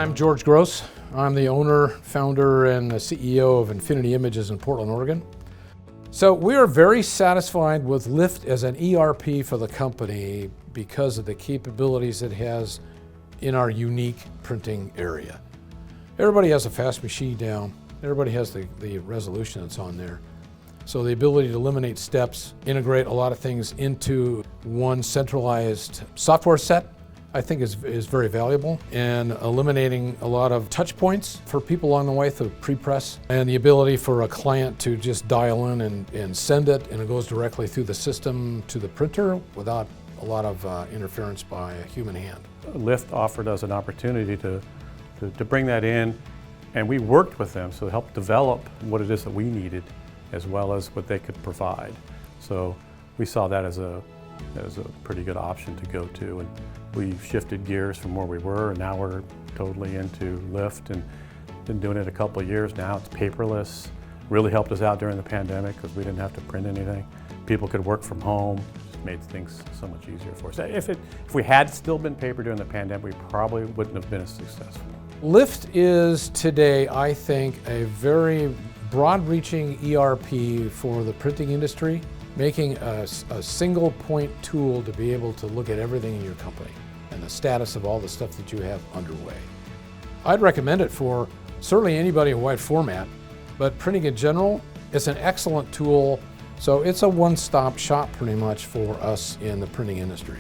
I'm George Gross. I'm the owner, founder, and the CEO of Infinity Images in Portland, Oregon. So we are very satisfied with Lift as an ERP for the company because of the capabilities it has in our unique printing area. Everybody has a fast machine down. Everybody has the resolution that's on there. So the ability to eliminate steps, integrate a lot of things into one centralized software set, I think is very valuable, and eliminating a lot of touch points for people along the way through pre-press, and the ability for a client to just dial in and send it, and it goes directly through the system to the printer without a lot of interference by a human hand. Lift offered us an opportunity to bring that in, and we worked with them to help develop what it is that we needed as well as what they could provide. So we saw that as a pretty good option to go to, and we shifted gears from where we were, and now we're totally into Lift and been doing it a couple of years now. It's paperless. Really helped us out during the pandemic because we didn't have to print anything. People could work from home. Just made things so much easier for us. If we had still been paper during the pandemic, we probably wouldn't have been as successful. Lift is today, I think, a very broad-reaching ERP for the printing industry, making a single point tool to be able to look at everything in your company and the status of all the stuff that you have underway. I'd recommend it for certainly anybody in wide format, but printing in general, it's an excellent tool. So it's a one-stop shop pretty much for us in the printing industry.